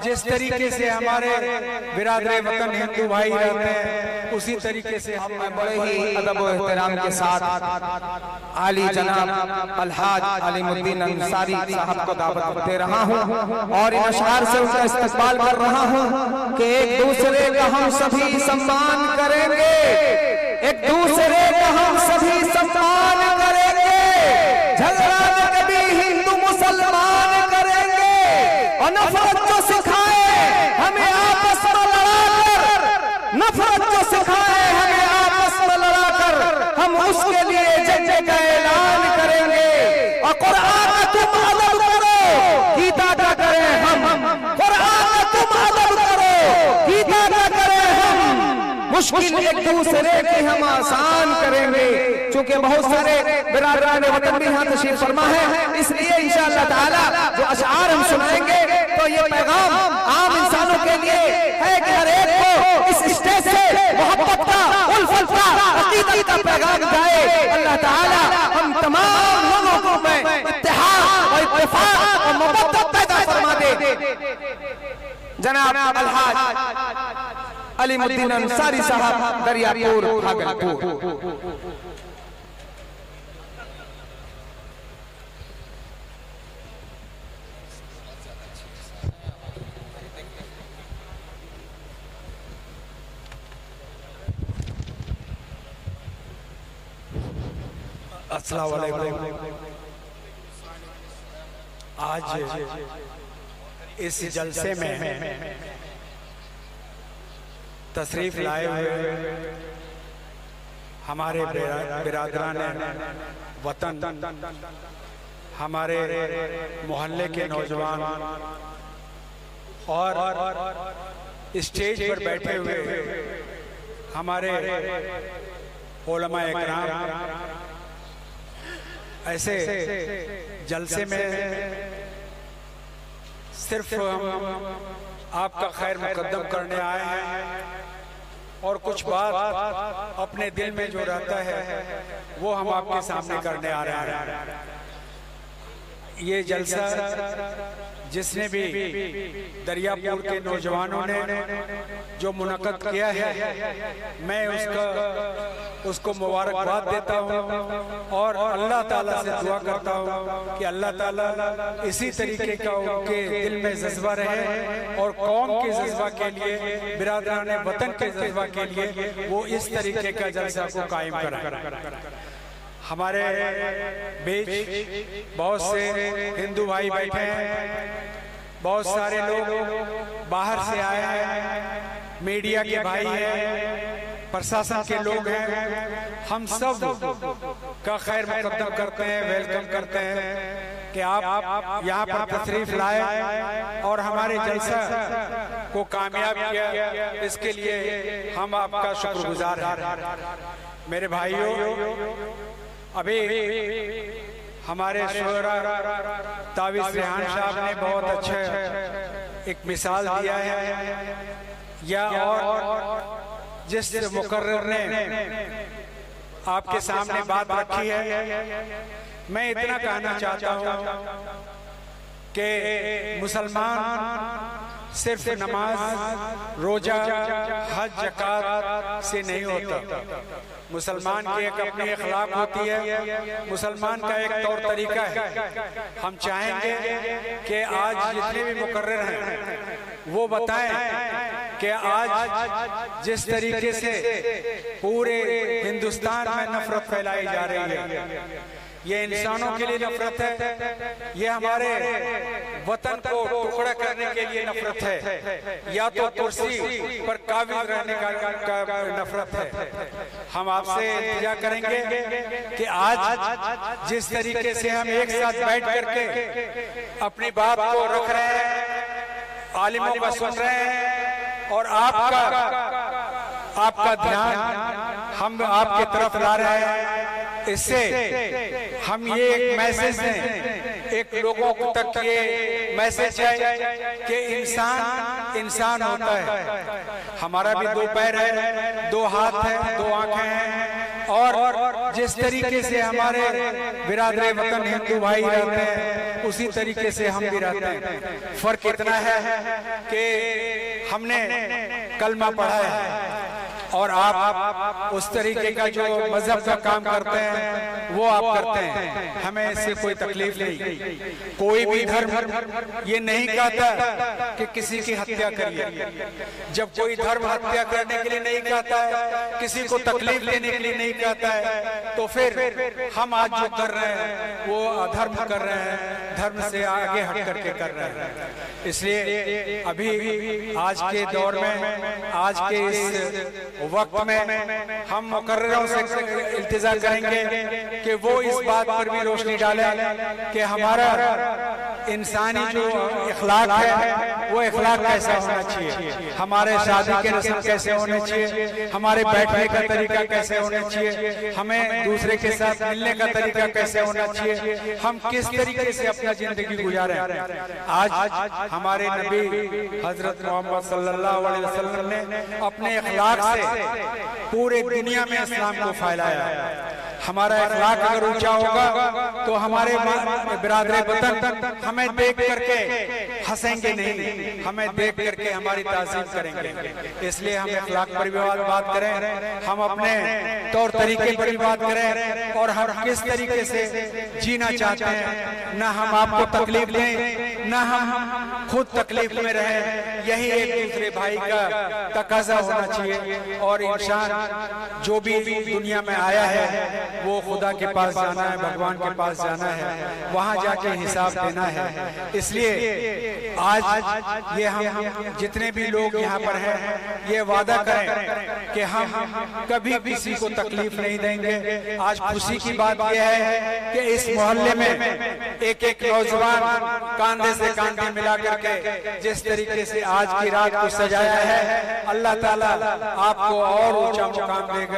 जिस तरीके से हमारे बिरादरे वतन हिंदू भाई रहते हैं उसी तरीके से हम बड़े ही अदब और एहतराम के साथ आली जनाब अलहाज अलीमुद्दीन अंसारी साहब को दावत दे रहा हूं और इन अशआर से उनका इस्तकबाल कर रहा हूं कि एक दूसरे का हम सभी सम्मान करेंगे, एक दूसरे का हम सभी सम्मान करेंगे, झगड़ा कभी हिंदू मुसलमान करेंगे और नफरत जो सिखाए हमें आपस में लड़ाकर, नफरत जो सिखाए हमें आपस में लड़ाकर हम उसके लिए जंग का ऐलान करेंगे। और कुरान का तुम अदब करो, गीता का करें हम, कुरान का तुम अदब करो, गीता का करें हम, मुश्किल एक दूसरे की हम आसान करेंगे। चूंकि बहुत सारे बिरादरान वतन भी यहाँ तशरीफ फरमा है, इसलिए इंशाअल्लाह ताला जो अशआर हम सुनाएंगे तो ये पैगाम आम इंसानों के लिए है कि हर एक को इस स्टेज से मोहब्बत का, उल्फत का, अकीदत का पैगाम जाए। अल्लाह ताला हम तमाम लोगों को में इत्तेहाद और इत्तेफाक और मोहब्बत पैदा फरमा दे। जनाब अलहाज अलीमुद्दीन अंसारी साहब दरियापुर भागलपुर। अस्सलाम वालेकुम। आज इस जलसे में तशरीफ लाए हुए हमारे बिरादरान वतन, हमारे मोहल्ले के नौजवान और स्टेज पर बैठे हुए हमारे उलमा इकराम, ऐसे जलसे में सिर्फ हम आपका खैर मुकद्दम करने आए हैं और कुछ बात अपने दिल में जो रहता है वो हम आपके सामने करने आ रहे हैं। ये जलसा जिसने भी दरियापुर के नौजवानों ने जो मुनक्कद किया है, मैं उसको मुबारकबाद देता हूँ और अल्लाह ताला से दुआ करता हूँ कि अल्लाह ताला इसी तरीके का उनके दिल में जज्बा रहे और कौम के जज्बा के लिए, बिरादरान वतन के जज्बा के लिए वो इस तरीके का जलसा को कायम कराएं। हमारे बीच बहुत से हिंदू भाई बैठे हैं, बहुत सारे लोग बाहर से आए हैं, मीडिया के भाई हैं, प्रशासन के लोग हैं। हम सब का खैर मुकद्दम करते हैं, वेलकम करते हैं कि आप यहाँ पर तशरीफ लाए और हमारे जलसा को कामयाब किया, इसके लिए हम आपका शुक्रगुजार हैं। मेरे भाइयों, अभी हमारे शोरा ताविज़ रेहान साहब ने बहुत अच्छा एक मिसाल दिया है, या और जिस मुकर्रर ने आपके सामने बात रखी है, मैं इतना कहना चाहता हूँ कि मुसलमान सिर्फ नमाज, रोजा, हज, ज़कात से नहीं होता। मुसलमान की एक अपनी अखलाक होती है, मुसलमान का एक तौर तरीका है। हम चाहेंगे कि आज जितने भी मुकर्रर हैं वो बताएं कि आज जिस तरीके से पूरे हिंदुस्तान में नफरत फैलाई जा रही है, ये इंसानों के लिए नफरत है, ये हमारे वतन को टुकड़ा करने के लिए नफरत है, या तो कुर्सी पर काबिज रहने का नफरत है। हम आपसे इंतजार करेंगे कि आज जिस तरीके से हम एक साथ बैठ करके अपनी बात को रख रहे हैं, आलिमों का सुन रहे हैं और आपका ध्यान हम आपके तरफ ला रहे हैं, इससे हम ये एक मैसेज दें, एक लोगों तक ये मैसेज है कि इंसान होता है। हमारा भी दो पैर है, दो हाथ है, दो आंखें हैं, और जिस तरीके से हमारे बिरादरे वतन हिंदू भाई रहते हैं उसी तरीके से हम भी रहते हैं। फर्क इतना है कि हमने कलमा पढ़ा है और आप उस तरीके का जो मजहब का काम करते हैं वो आप करते हैं। हमें इससे कोई तकलीफ नहीं। कोई भी धर्म ये नहीं कहता कि किसी की हत्या करिए। जब कोई धर्म हत्या करने के लिए नहीं कहता है, किसी को तकलीफ देने के लिए नहीं कहता है, तो फिर हम आज जो कर रहे हैं वो अधर्म कर रहे हैं, धर्म से आगे हट करके कर रहे हैं। इसलिए अभी आज के दौर में, आज के इस वक्त में हम मुकर्ररों से इल्तिजा करेंगे कि वो इस बात पर भी रोशनी डालें कि हमारा इंसानी जो इखलाक है वो इखलाक कैसा होना चाहिए, हमारे शादी के रस्म कैसे होने चाहिए, हमारे बैठने का तरीका कैसे होना चाहिए, हमें दूसरे के साथ मिलने का तरीका कैसे होना चाहिए, हम किस तरीके से अपना जिंदगी गुजारें। आज हमारे नबी हजरत मोहम्मद सल्लल्लाहु अलैहि वसल्लम ने अपने इखलाक से पूरे दुनिया में इस्लाम को फैलाया। हमारा इखलाक अगर ऊंचा होगा तो हमारे बिरादरे वतन हमें देख करके हंसेंगे नहीं, हमें देख करके हमारी ताज़ीम करेंगे। इसलिए हम इखलाक पर भी बात करें, हम अपने तौर तरीके पर भी बात करें और हम किस तरीके से जीना चाहते हैं। न हम आपको तकलीफ दें, न हम खुद तकलीफ में रहें। यही एक दूसरे भाई का तकाजा होना चाहिए। और इंसान जो भी दुनिया में आया है वो खुदा के पास जाना है, भगवान के पास जाना है, वहां जाके हिसाब देना है। इसलिए आज ये हम जितने भी लोग यहाँ पर हैं ये वादा करें कि हम कभी किसी को तकलीफ नहीं देंगे। आज खुशी की बात यह है कि इस मोहल्ले में एक एक नौजवान कांधे से कांधे मिला करके जिस तरीके से आज की रात को सजाया है, अल्लाह ताला आपको और ऊंचा मुकाम देगा।